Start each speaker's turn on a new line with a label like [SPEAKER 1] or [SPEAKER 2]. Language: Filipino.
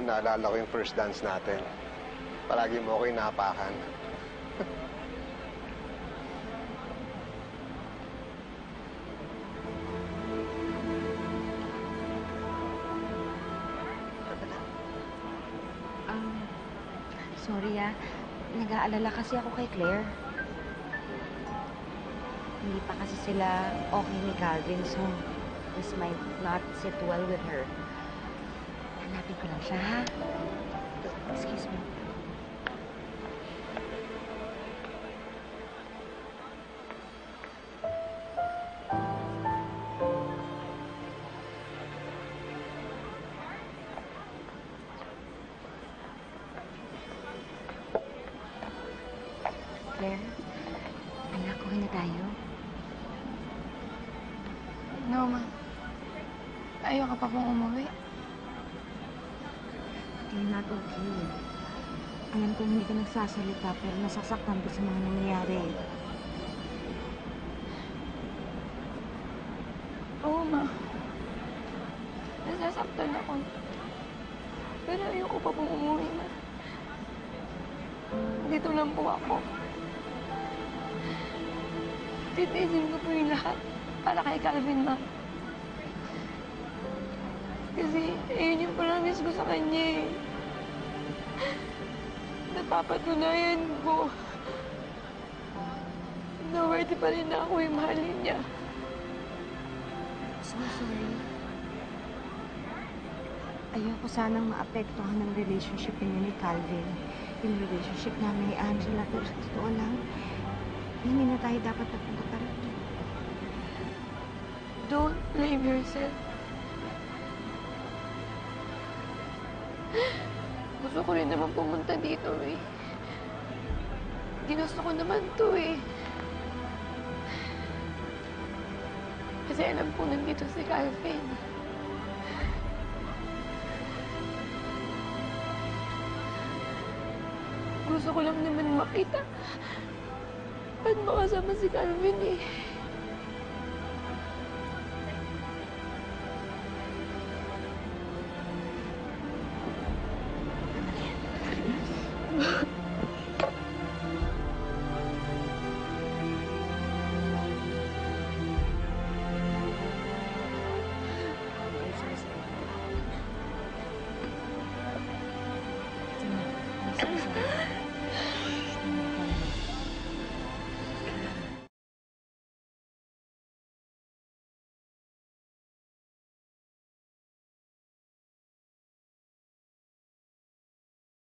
[SPEAKER 1] Naalala ko yung first dance natin. Palagi mo ako inaapakan.
[SPEAKER 2] Sorry nag-aalala kasi ako kay Claire. Hindi pa kasi sila okay ni Calvin, so this might not sit well with her. Hanapin ko lang siya, ha? Excuse me. Claire, anak, okay na tayo?
[SPEAKER 3] No, ma. Ayoko pa pong umuwi.
[SPEAKER 2] You're not okay. Alam kong hindi ka nagsasalita pero nasasaktan ka sa mga nangyayari.
[SPEAKER 3] Oo, ma. Nasasaktan ako. Pero ayoko pa pong umuwi, ma. Dito lang po ako. Titiisin ko po yung lahat para kay Calvin, ma. Kasi ayun yung promise ko sa kanya, eh. Napapatunayan ko na worthy pa rin na ako yung mahalin niya.
[SPEAKER 2] So sorry. Ayoko sanang maapektuhan ng relationship niyo ni Calvin. Yung relationship namin ni Angela. Pero sa totoo lang, hindi na tayo dapat napunta pa rin.
[SPEAKER 3] Don't blame yourself. Gusto ko rin naman pumunta dito, eh. Ginusto ko naman to, eh. Kasi alam ko nandito si Calvin. Gusto ko lang naman makita at makasama si Calvin, eh.